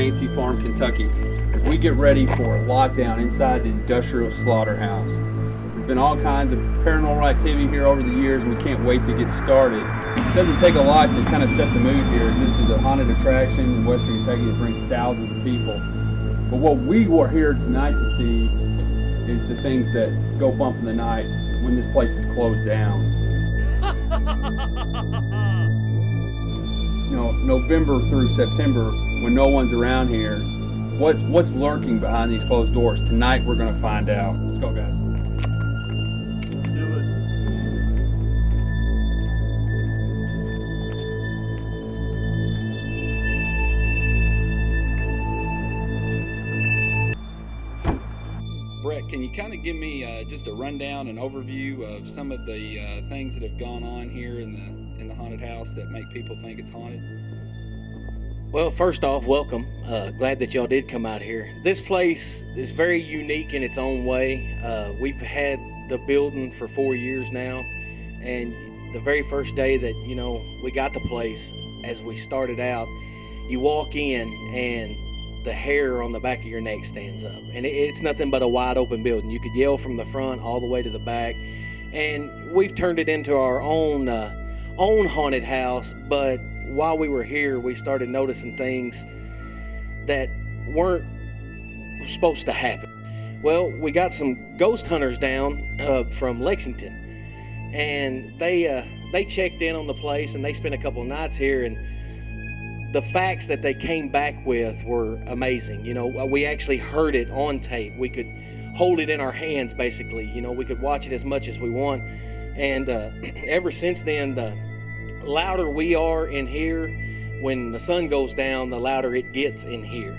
Nancy Farm, Kentucky. We get ready for lockdown inside the Industrial Slaughterhouse. There's been all kinds of paranormal activity here over the years, and we can't wait to get started. It doesn't take a lot to kind of set the mood here, as this is a haunted attraction in Western Kentucky that brings thousands of people. But what we are here tonight to see is the things that go bump in the night when this place is closed down. You know, November through September, when no one's around here, what's lurking behind these closed doors? Tonight we're going to find out. Let's go, guys. Brett, can you kind of give me just a rundown, an overview of some of the things that have gone on here in the haunted house that make people think it's haunted? Well, first off, welcome. Glad that y'all did come out here. This place is very unique in its own way. We've had the building for 4 years now, and the very first day that, we got the place, as we started out, you walk in and the hair on the back of your neck stands up, and it's nothing but a wide open building. You could yell from the front all the way to the back, and we've turned it into our own haunted house. But while we were here, we started noticing things that weren't supposed to happen. Well, we got some ghost hunters down from Lexington, and they checked in on the place, and they spent a couple of nights here, and the facts that they came back with were amazing. We actually heard it on tape. We could hold it in our hands, basically. We could watch it as much as we want. And ever since then, the louder we are in here, when the sun goes down, the louder it gets in here.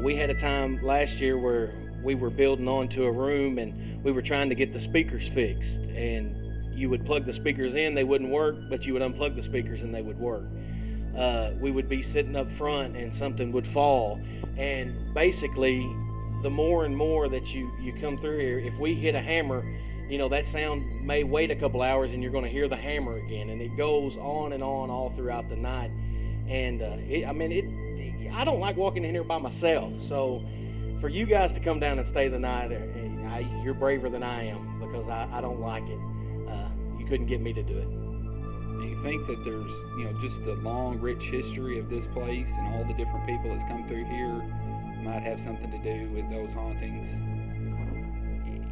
We had a time last year where we were building onto a room, and we were trying to get the speakers fixed. And you would plug the speakers in, they wouldn't work, but you would unplug the speakers and they would work. We would be sitting up front and something would fall, and basically the more and more that you come through here, if we hit a hammer, that sound may wait a couple hours and you're going to hear the hammer again, and it goes on and on all throughout the night. And I don't like walking in here by myself, so for you guys to come down and stay the night, you're braver than I am, because I don't like it. You couldn't get me to do it. Do you think that there's, just a long, rich history of this place and all the different people that's come through here might have something to do with those hauntings?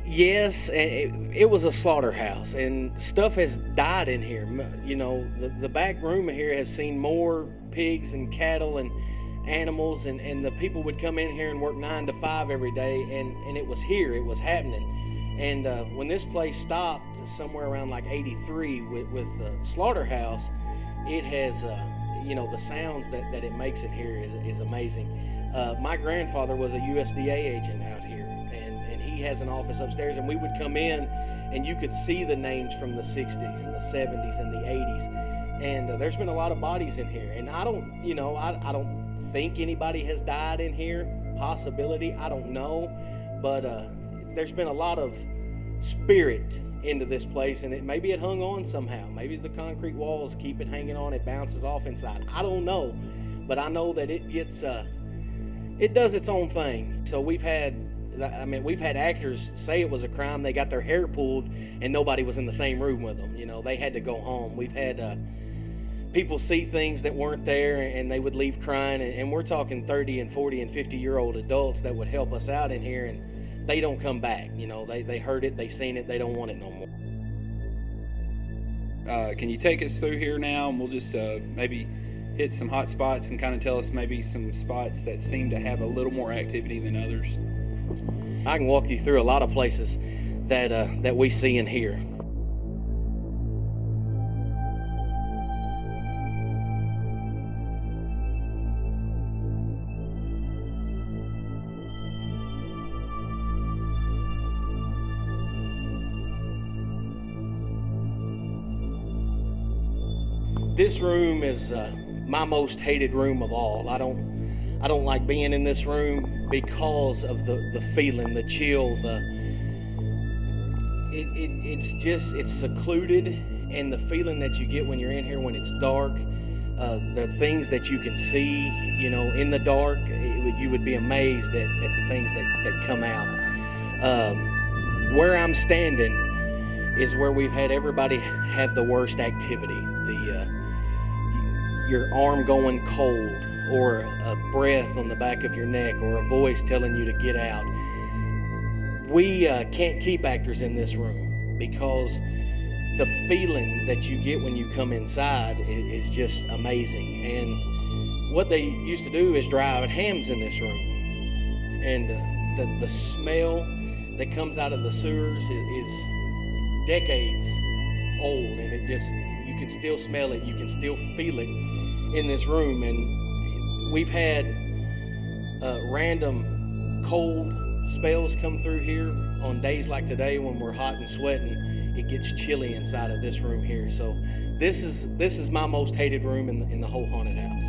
Yes, it was a slaughterhouse, and stuff has died in here. The back room here has seen more pigs and cattle and animals, and the people would come in here and work 9 to 5 every day, and it was here, it was happening. And when this place stopped somewhere around like 83 with the slaughterhouse, it has, the sounds that it makes in here is amazing. My grandfather was a USDA agent out here, and he has an office upstairs, and we would come in and you could see the names from the 60s and the 70s and the 80s. And there's been a lot of bodies in here, and I don't think anybody has died in here. Possibility, I don't know, but there's been a lot of spirit into this place, and maybe it hung on somehow. Maybe the concrete walls keep it hanging on, it bounces off inside. I don't know, but I know that it does its own thing. So we've had actors say it was a crime. They got their hair pulled and nobody was in the same room with them. They had to go home. We've had people see things that weren't there, and they would leave crying, and we're talking 30 and 40 and 50-year-old adults that would help us out in here, and they don't come back. They heard it, they seen it, they don't want it no more. Can you take us through here now, and we'll just maybe hit some hot spots and kind of tell us maybe some spots that seem to have a little more activity than others? I can walk you through a lot of places that we see in here. This room is my most hated room of all. I don't like being in this room because of the feeling, the chill, it's secluded, and the feeling that you get when you're in here when it's dark. the things that you can see, in the dark. You would be amazed at the things that come out. Where I'm standing is where we've had everybody have the worst activity. Your arm going cold, or a breath on the back of your neck, or a voice telling you to get out. We can't keep actors in this room because the feeling that you get when you come inside is just amazing. And what they used to do is dry out hams in this room, and the smell that comes out of the sewers is decades old, and you can still smell it, you can still feel it in this room. And we've had random cold spells come through here on days like today when we're hot and sweating. It gets chilly inside of this room here. So this is my most hated room in the whole haunted house.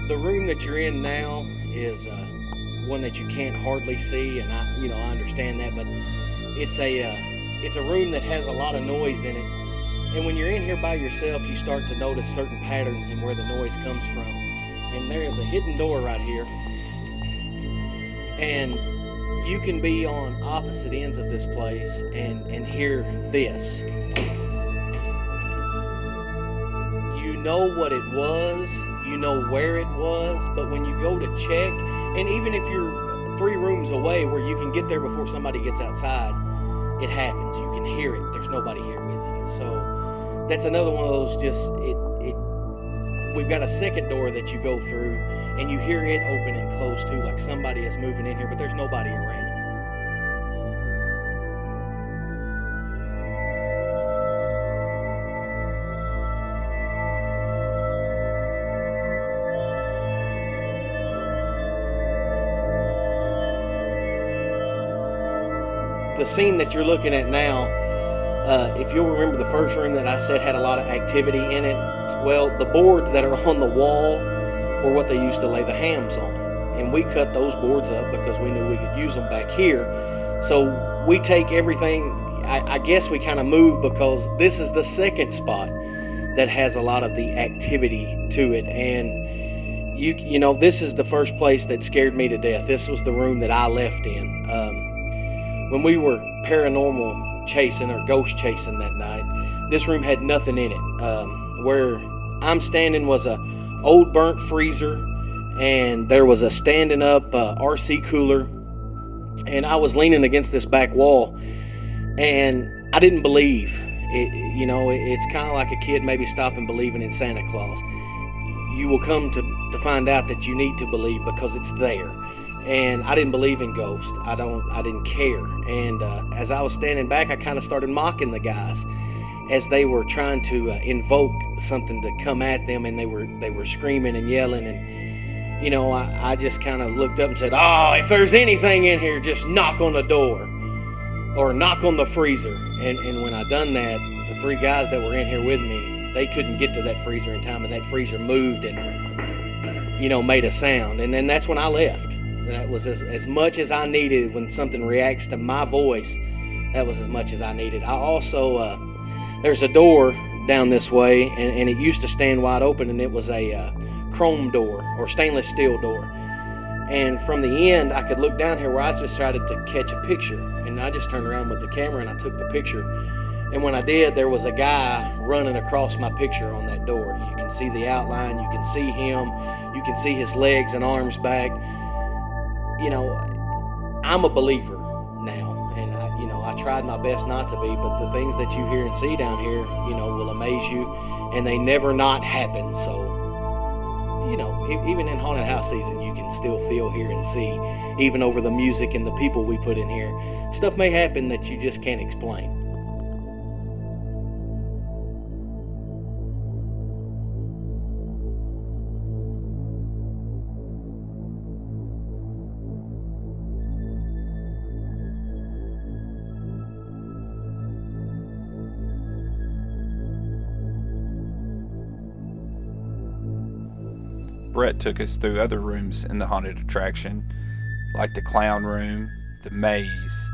The room that you're in now is one that you can't hardly see, and I understand that, but it's a room that has a lot of noise in it. And when you're in here by yourself, you start to notice certain patterns in where the noise comes from. And there is a hidden door right here, and you can be on opposite ends of this place and hear this. You know what it was, you know where it was, but when you go to check, and even if you're 3 rooms away where you can get there before somebody gets outside, it happens. You can hear it. There's nobody here with you. So that's another one of those, we've got a second door that you go through, and you hear it open and close too, like somebody is moving in here, but there's nobody around. The scene that you're looking at now, if you'll remember the first room that I said had a lot of activity in it, well, the boards that are on the wall were what they used to lay the hams on. And we cut those boards up because we knew we could use them back here. So we take everything, I guess we kind of move because this is the second spot that has a lot of the activity to it. And you know, this is the first place that scared me to death. This was the room that I left in. When we were paranormal chasing or ghost chasing that night, this room had nothing in it. Where I'm standing was a old burnt freezer, and there was a standing up RC cooler, and I was leaning against this back wall, and I didn't believe it. You know, it's kind of like a kid maybe stopping believing in Santa Claus. You will come to find out that you need to believe because it's there. And I didn't believe in ghosts. I didn't care. And as I was standing back, I kind of started mocking the guys as they were trying to invoke something to come at them, and they were screaming and yelling. And you know, I just kind of looked up and said, "Oh, if there's anything in here, just knock on the door or knock on the freezer." And when I done that, the 3 guys that were in here with me, they couldn't get to that freezer in time, and that freezer moved and, you know, made a sound. And then that's when I left. That was as much as I needed. When something reacts to my voice, that was as much as I needed. I also, there's a door down this way, and it used to stand wide open, and it was a chrome door or stainless steel door. And from the end, I could look down here where I just decided to catch a picture. And I just turned around with the camera and I took the picture. And when I did, there was a guy running across my picture on that door. You can see the outline, you can see him, you can see his legs and arms back. You know, I'm a believer now, and I tried my best not to be, but the things that you hear and see down here, you know, will amaze you, and they never not happen. So, you know, even in haunted house season, you can still feel, hear, and see, even over the music and the people we put in here. Stuff may happen that you just can't explain. Brett took us through other rooms in the haunted attraction, like the clown room, the maze,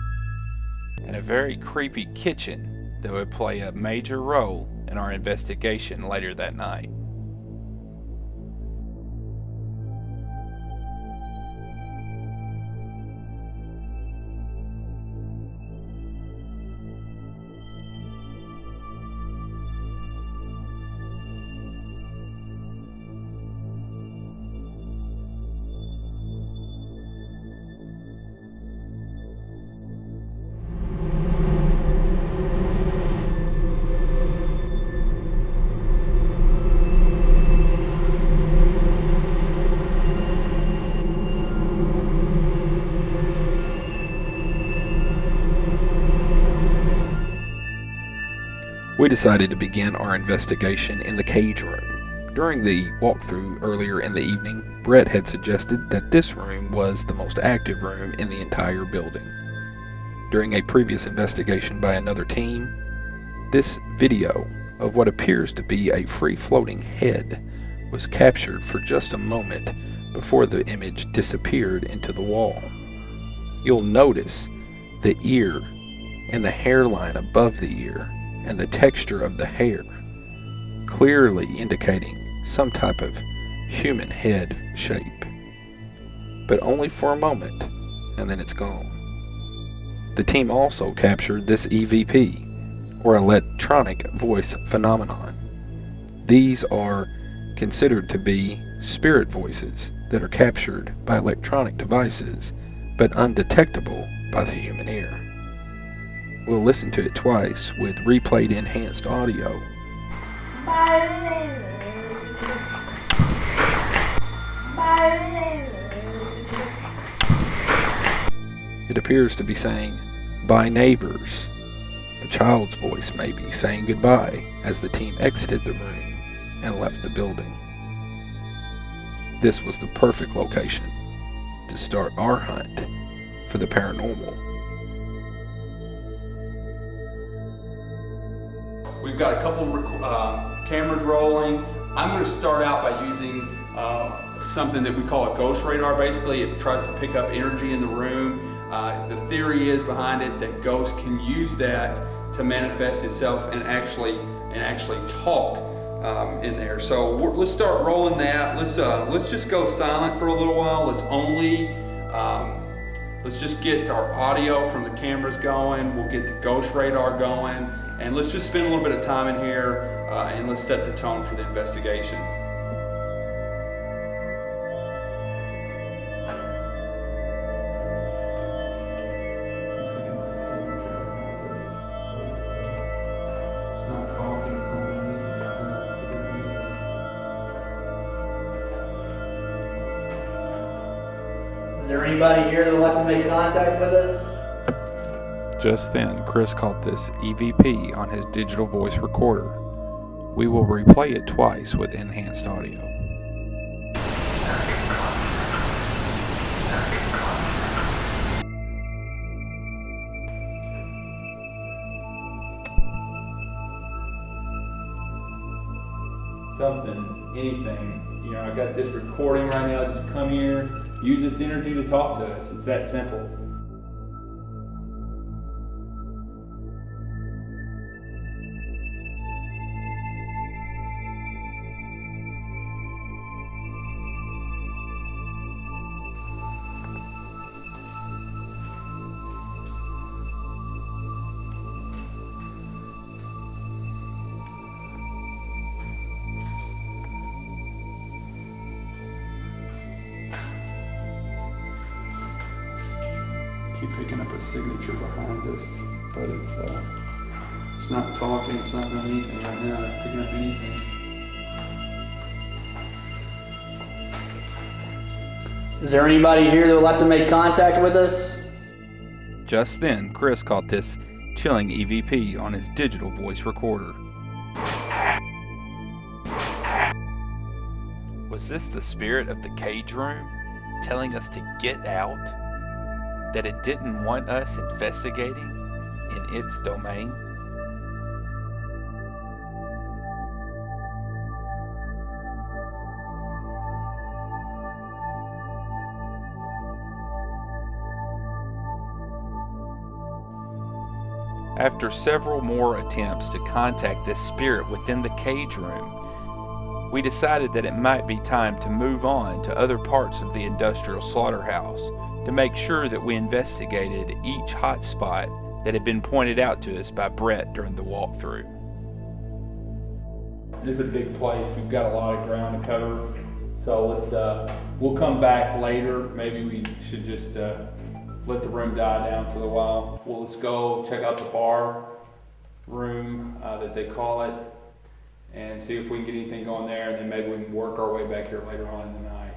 and a very creepy kitchen that would play a major role in our investigation later that night. We decided to begin our investigation in the cage room. During the walkthrough earlier in the evening, Brett had suggested that this room was the most active room in the entire building. During a previous investigation by another team, this video of what appears to be a free-floating head was captured for just a moment before the image disappeared into the wall. You'll notice the ear and the hairline above the ear and the texture of the hair, clearly indicating some type of human head shape. But only for a moment, and then it's gone. The team also captured this EVP, or electronic voice phenomenon. These are considered to be spirit voices that are captured by electronic devices, but undetectable by the human ear. We'll listen to it twice with replayed enhanced audio. It appears to be saying, "Bye neighbors." A child's voice may be saying goodbye as the team exited the room and left the building. This was the perfect location to start our hunt for the paranormal. We've got a couple cameras rolling. I'm going to start out by using something that we call a ghost radar. Basically, it tries to pick up energy in the room. The theory is behind it that ghosts can use that to manifest itself and actually talk in there. So let's start rolling that. Let's just go silent for a little while. Let's just get our audio from the cameras going. We'll get the ghost radar going. And let's just spend a little bit of time in here and let's set the tone for the investigation. Is there anybody here that would like to make contact with us? Just then, Chris caught this EVP on his digital voice recorder. We will replay it twice with enhanced audio. Something, anything. You know, I got this recording right now. Just come here, use its energy to talk to us. It's that simple. Keep picking up a signature behind us, but it's not talking, it's not doing anything right now, not picking up anything. Is there anybody here that would like to make contact with us? Just then, Chris caught this chilling EVP on his digital voice recorder. Was this the spirit of the cage room telling us to get out? That it didn't want us investigating in its domain? After several more attempts to contact this spirit within the cage room, we decided that it might be time to move on to other parts of the Industrial Slaughterhouse to make sure that we investigated each hot spot that had been pointed out to us by Brett during the walkthrough. It's a big place. We've got a lot of ground to cover. So we'll come back later. Maybe we should just let the room die down for a while. Well, let's go check out the bar room that they call it and see if we can get anything going there, and then maybe we can work our way back here later on in the night.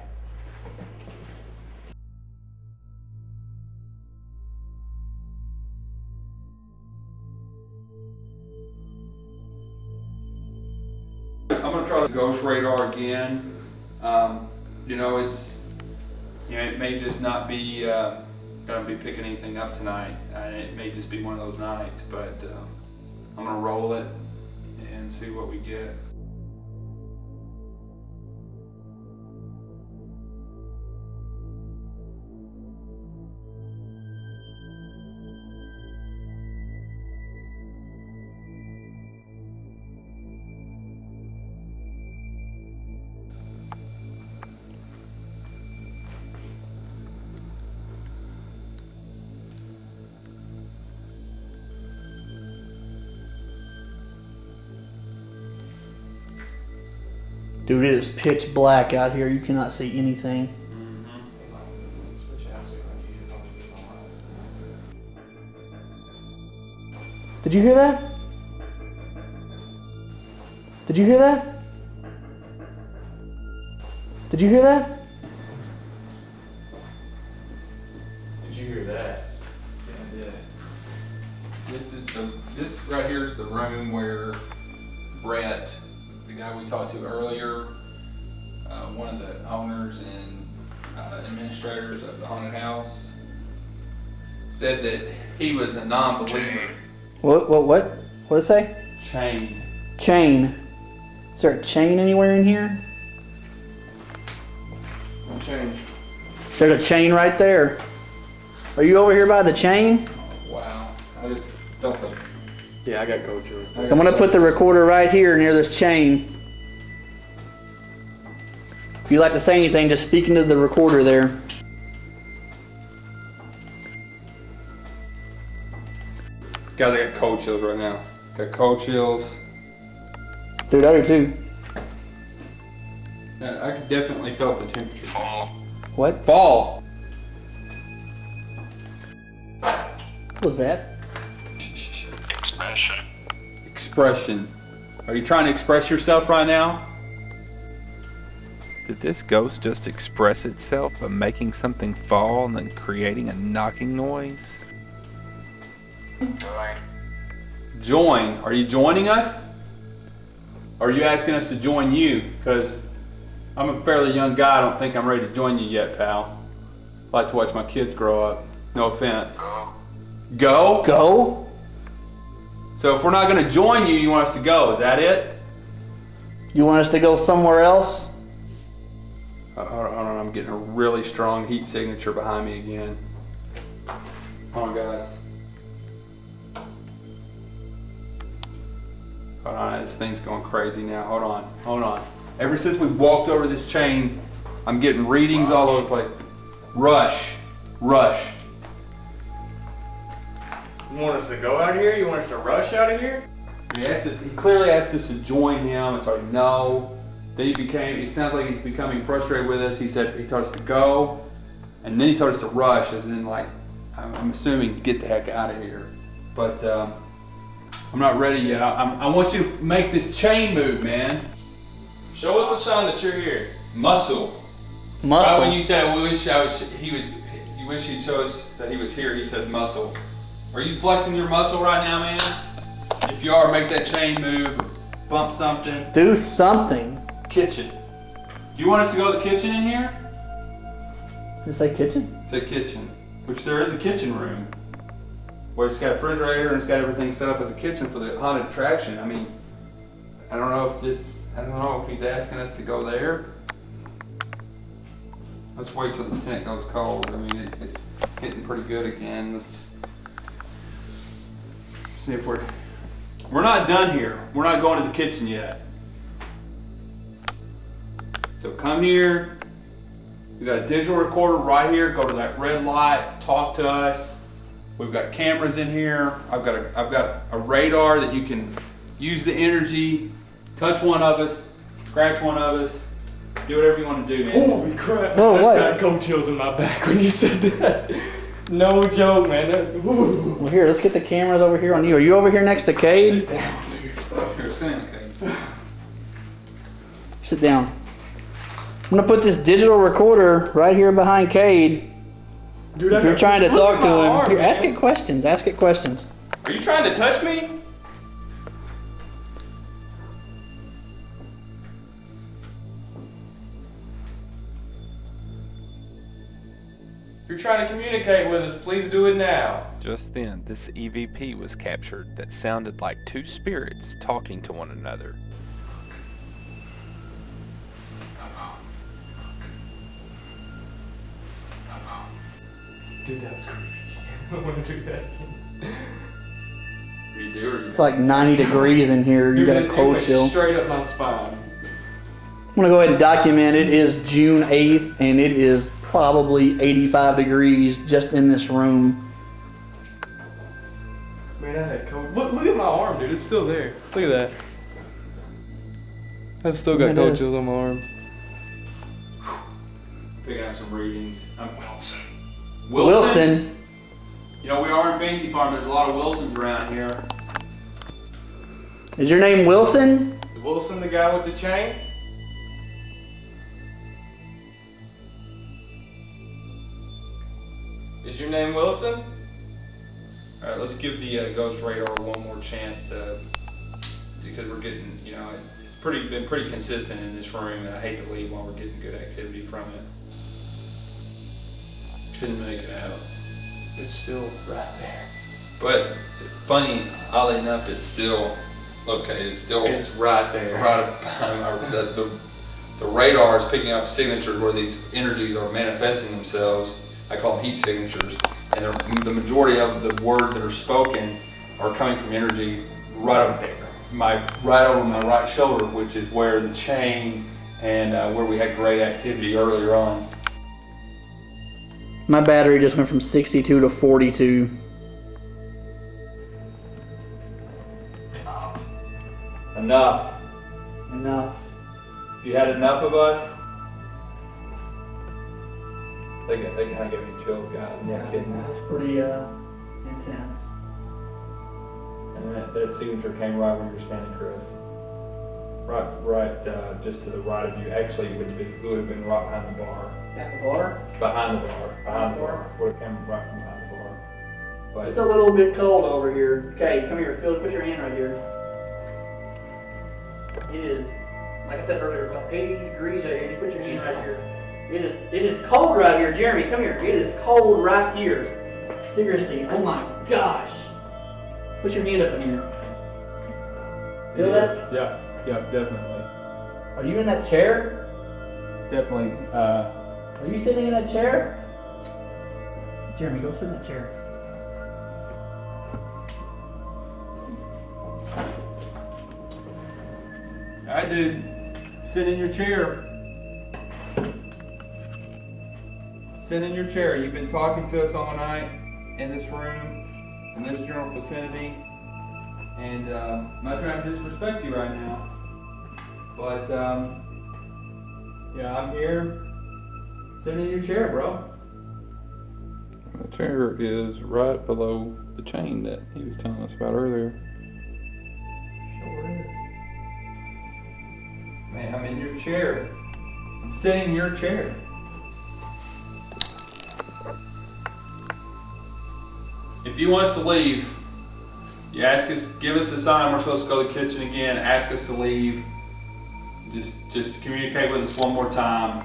I'm gonna try the ghost radar again. It may just not be gonna be picking anything up tonight. It may just be one of those nights, but I'm gonna roll it and see what we get. Dude, it is pitch black out here. You cannot see anything. Did you hear that? Did you hear that? Did you hear that? Did you hear that? Yeah, I did. This right here is the room where Brett, the guy we talked to earlier, one of the owners and administrators of the haunted house, said that he was a non-believer. What did it say? Chain. Chain. Is there a chain anywhere in here? No change. There's a chain right there. Are you over here by the chain? Wow. I just felt the... Yeah, I got cold chills. I'm gonna put the recorder right here near this chain. If you'd like to say anything, just speak into the recorder there. Guys, I got cold chills right now. Got cold chills. Dude, I do too. I definitely felt the temperature. What? Fall. What was that? Expression. Are you trying to express yourself right now? Did this ghost just express itself by making something fall and then creating a knocking noise? Join. Are you joining us? Or are you asking us to join you? Because I'm a fairly young guy. I don't think I'm ready to join you yet, pal. I like to watch my kids grow up. No offense. Go? Go? So if we're not going to join you, you want us to go. Is that it? You want us to go somewhere else? Hold on, I'm getting a really strong heat signature behind me again. Hold on, guys. Hold on, this thing's going crazy now. Hold on. Ever since we walked over this chain, I'm getting readings all over the place. Rush. You want us to go out of here? You want us to rush out of here? He clearly asked us to join him. It's like, no. Then it sounds like he's becoming frustrated with us. He told us to go, and then he told us to rush, as in like, I'm assuming get the heck out of here. But I'm not ready yet. I want you to make this chain move, man. Show us a sign that you're here. Muscle. Right when you said, you wish he'd show us that he was here, he said muscle. Are you flexing your muscle right now, man? If you are, make that chain move, bump something. Do something. Kitchen. Do you want us to go to the kitchen in here? Did it say kitchen? It's a kitchen, which there is a kitchen room where it's got a refrigerator and it's got everything set up as a kitchen for the haunted attraction. I mean, I don't know if he's asking us to go there. Let's wait till the scent goes cold. I mean, it's getting pretty good again. Let's See if we're not done here. We're not going to the kitchen yet. So come here. We got a digital recorder right here. Go to that red light. Talk to us. We've got cameras in here. I've got a radar that you can use the energy. Touch one of us. Scratch one of us. Do whatever you want to do, man. Holy crap! Whoa, I what? just got cold chills in my back when you said that. No joke, man. Well, here, let's get the cameras over here on you. Are you over here next to Cade? Here, sit down, okay. Sit down. I'm gonna put this digital recorder right here behind Cade. Dude, If you're trying to look talk at to my him, arm, here, man. ask it questions. Ask it questions. Are you trying to touch me? If you're trying to communicate with us, please do it now. Just then, this EVP was captured that sounded like two spirits talking to one another. Dude, that was creepy. I want to do that. You do or you It's like 90 degrees in here. You Dude, got a it cold went chill. straight up my spine. I'm gonna go ahead and document it. It is June 8th, and it is probably 85 degrees just in this room. Man, I had cold. Look at my arm, dude. It's still there. Look at that. I've still got It cold is. chills on my arm. picking up some readings. I'm Wilson. Wilson. You know, we are in Fancy Farm. There's a lot of Wilsons around here. Is your name Wilson? Is Wilson the guy with the chain? Is your name Wilson? All right, let's give the Ghost Radar one more chance because we're getting, you know, it's been pretty consistent in this room, and I hate to leave while we're getting good activity from it. Couldn't make it out. It's still right there. But funny, oddly enough, it's still okay. It's still It's right there. right behind the radar is picking up signatures where these energies are manifesting themselves. I call them heat signatures, and the majority of the words that are spoken are coming from energy right up there, right over my right shoulder, which is where the chain and where we had great activity earlier on. My battery just went from 62 to 42. Enough. Enough. If you had enough of us, they kind of give me chills, guys. I'm not kidding. That's pretty intense. And that signature came right where you're standing, Chris. Right, just to the right of you. Actually, it would have been right behind the bar. Got the bar? Behind the bar. Would have come right from behind the bar. But It's a little bit cold over here. Okay, come here, Phil. Put your hand right here. It is, like I said earlier, about 80 degrees right here. You put your hand right here. It is cold right here. Jeremy, come here. It is cold right here. Seriously. Oh my gosh. Put your hand up in here. Feel that? Yeah, definitely. Are you in that chair? Definitely. Are you sitting in that chair? Jeremy, go sit in that chair. All right, dude. Sit in your chair. Sit in your chair. You've been talking to us all night in this room, in this general vicinity, and I'm not trying to disrespect you right now, but yeah, I'm here. Sit in your chair, bro. The chair is right below the chain that he was telling us about earlier. Sure is. Man, I'm in your chair. I'm sitting in your chair. If you want us to leave, you ask us, give us a sign we're supposed to go to the kitchen again, ask us to leave. Just communicate with us one more time,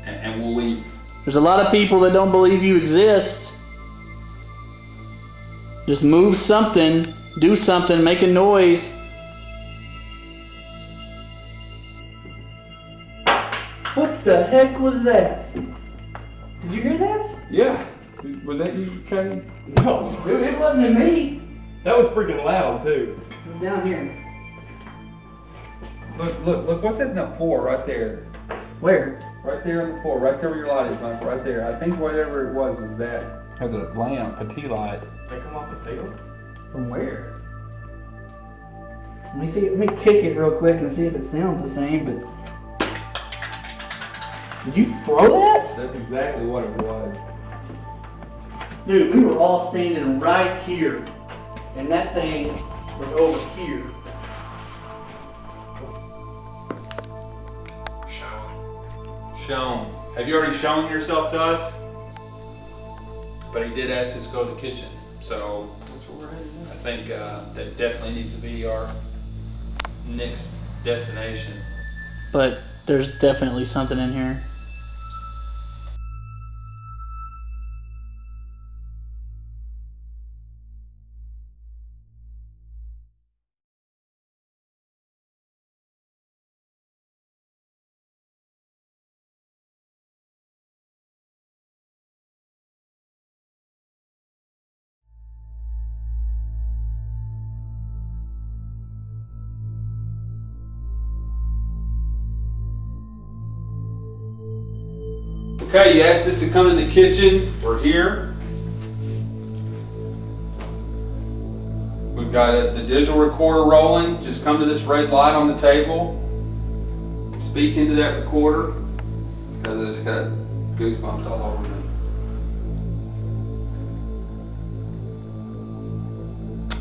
and we'll leave. There's a lot of people that don't believe you exist. Just move something, do something, make a noise. What the heck was that? Did you hear that? Yeah. Was that you, Kevin? No. Dude, it wasn't me. That was freaking loud too. It's down here. Look, what's in the floor right there? Where? Right there on the floor, right there where your light is, Mike, right there. I think whatever it was that. Has a lamp, a tea light. They come off the ceiling? From where? Let me see. Let me kick it real quick and see if it sounds the same. But did you throw that? That's exactly what it was. Dude, we were all standing right here, and that thing was over here. Shown. Have you already shown yourself to us? But he did ask us to go to the kitchen, so That's where we're headed. I think that definitely needs to be our next destination. But there's definitely something in here. Okay, you asked us to come in the kitchen. We're here. We've got the digital recorder rolling. Just come to this red light on the table. Speak into that recorder. Because it's got goosebumps all over me.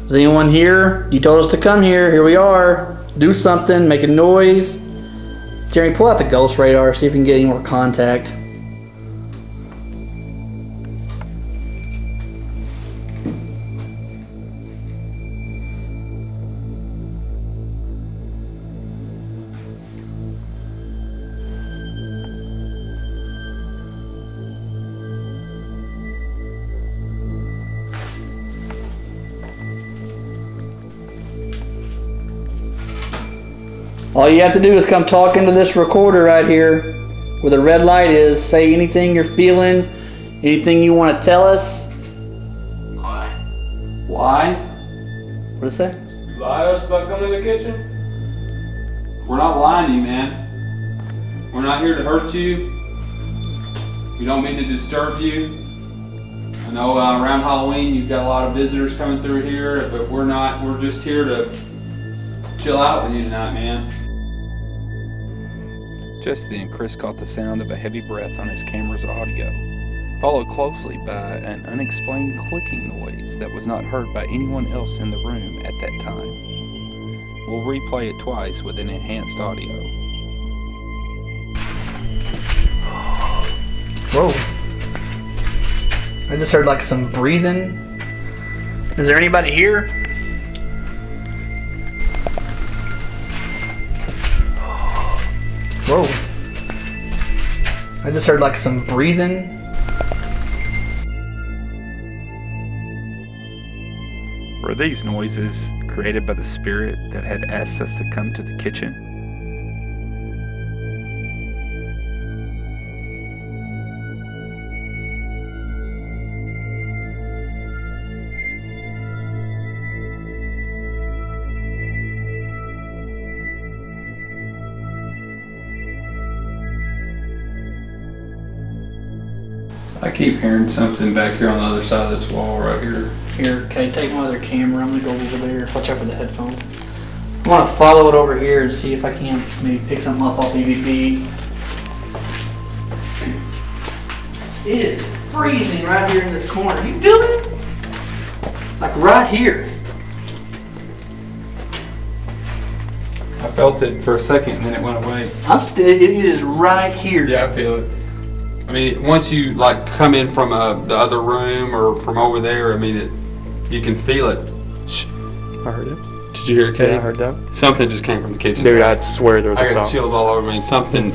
Is anyone here? You told us to come here. Here we are. Do something. Make a noise. Jeremy, pull out the ghost radar. See if we can get any more contact. All you have to do is come talk into this recorder right here where the red light is. Say anything you're feeling, anything you want to tell us. Lie? What did it say? You lie to us about coming to the kitchen? We're not lying to you, man. We're not here to hurt you. We don't mean to disturb you. I know around Halloween you've got a lot of visitors coming through here, but we're not. We're just here to chill out with you tonight, man. Just then, Chris caught the sound of a heavy breath on his camera's audio, followed closely by an unexplained clicking noise that was not heard by anyone else in the room at that time. We'll replay it twice with an enhanced audio. Whoa. I just heard like some breathing. Is there anybody here? Whoa. I just heard like some breathing. Were these noises created by the spirit that had asked us to come to the kitchen? I keep hearing something back here on the other side of this wall right here. Here, okay, take my other camera. I'm gonna go over there. Watch out for the headphones. I want to follow it over here and see if I can't maybe pick something up off EVP. It is freezing right here in this corner. You feel it? Like right here. I felt it for a second and then it went away. I'm still. It is right here. Yeah, I feel it. I mean, once you like come in from the other room or from over there, I mean, you can feel it. I heard it. Did you hear it, Kate? Yeah, I heard that. Something just came from the kitchen. Dude, I'd swear there was I a got thought. chills all over me. Something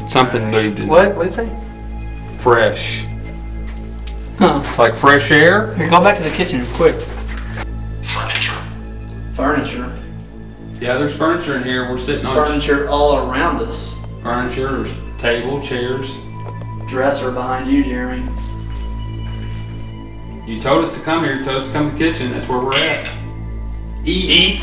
moved in What? What did it say? fresh. Huh. Like fresh air? Here, go back to the kitchen quick. Furniture. Yeah, there's furniture in here. We're sitting on Furniture all around us. furniture, table, chairs. Dresser behind you, Jeremy. You told us to come here. You told us to come to the kitchen. That's where we're at. Eat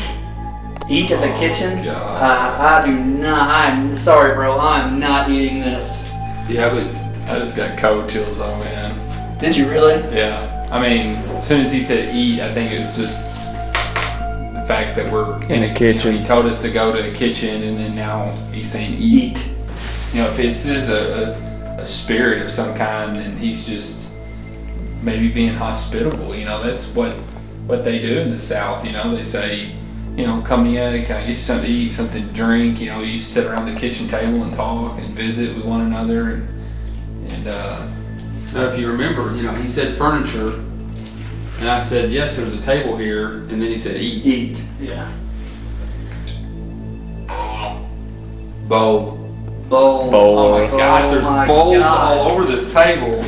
at the kitchen? God. I do not. I'm sorry, bro. I'm not eating this. Yeah, but I just got cold chills on, man. Did you really? Yeah. I mean, as soon as he said eat, I think it was just the fact that we're in a kitchen. He told us to go to the kitchen, and then now he's saying eat. You know, if this is a spirit of some kind, then he's just maybe being hospitable. You know, that's what they do in the South. You know, they say, you know, come in, can I get you something to eat, something to drink? You know, you sit around the kitchen table and talk and visit with one another. And Now, if you remember, you know, he said furniture, and I said, yes, there's a table here, and then he said eat. Eat. Yeah. Bowl. Bowl. Oh my gosh, there's my bowls gosh. all over this table.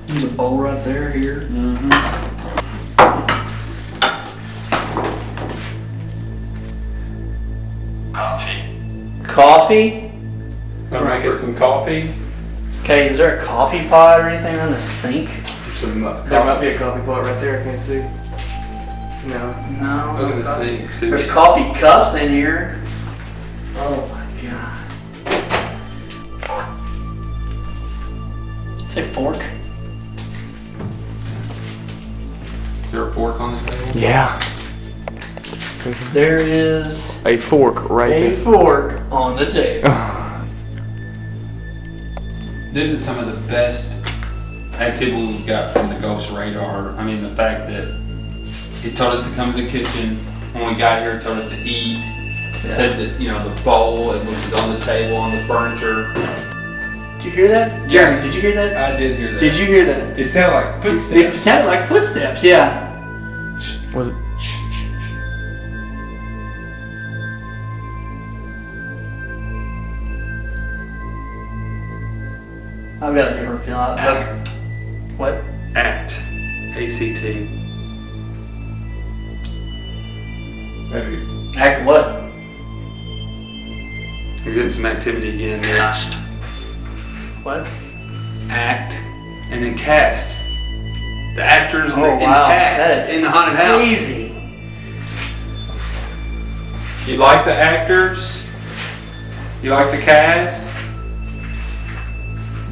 There's a bowl right there here. Coffee? Gonna make us some coffee. Okay, is there a coffee pot or anything on the sink? Some There might be a coffee pot right there, I can't see. No. No. Look at the sink. See There's coffee cups in here. Oh my god. Say fork. Is there a fork on the table? Yeah. There is A fork right a there. fork on the table. This is some of the best activity we've got from the Ghost Radar. I mean, the fact that it told us to come to the kitchen. When we got here, it told us to eat. It said that, you know, the bowl, which is on the table, on the furniture. Did you hear that? Jeremy, did you hear that? I did hear that. Did you hear that? It sounded like It footsteps. sounded like footsteps, yeah. Was it? I've got a different feeling. What? Act. A-C-T. Maybe Act what? you're getting some activity again there. What? Act and then cast. The actors Oh, in the wow. cast That is in the haunted house. Crazy. You like the actors? You like the cast?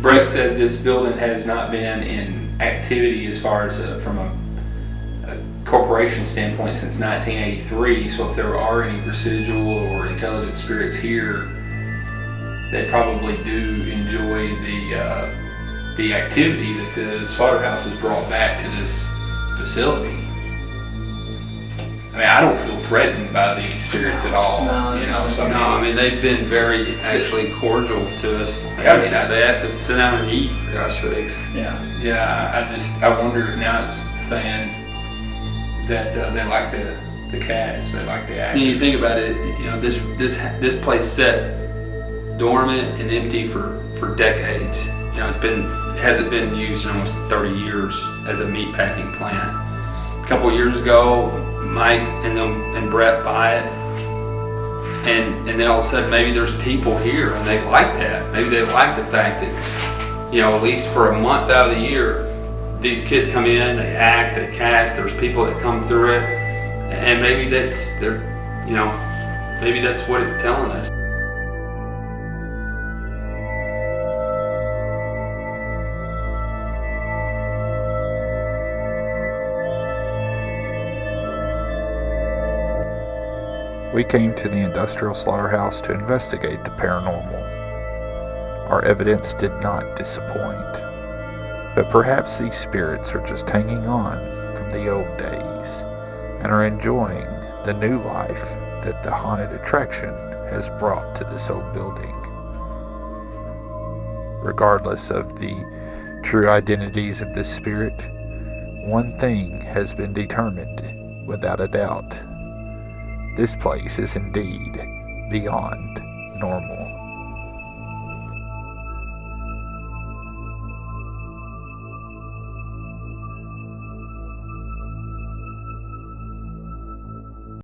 Brett said this building has not been in activity as far as from a corporation standpoint since 1983. So if there are any residual or intelligent spirits here, they probably do enjoy the activity that the slaughterhouse has brought back to this facility. I mean, I don't feel threatened by these spirits at all. No, you know, so No, I mean, they've been very actually cordial to us. Yeah, I mean, they asked us to sit down and eat, for gosh sakes. Yeah, I wonder if now it's saying that they like the cast, they like the And actors. you think about it, you know, this place sat dormant and empty for decades. You know, it hasn't been used in almost 30 years as a meat packing plant. A couple years ago, Mike and Brett buy it, and then all of a sudden maybe there's people here and they like that. Maybe they like the fact that, you know, at least for a month out of the year, these kids come in, they act, they cast. There's people that come through it, and maybe that's maybe that's what it's telling us. We came to the Industrial Slaughterhouse to investigate the paranormal. Our evidence did not disappoint, but perhaps these spirits are just hanging on from the old days and are enjoying the new life that the haunted attraction has brought to this old building. Regardless of the true identities of this spirit, one thing has been determined without a doubt. This place is indeed beyond normal.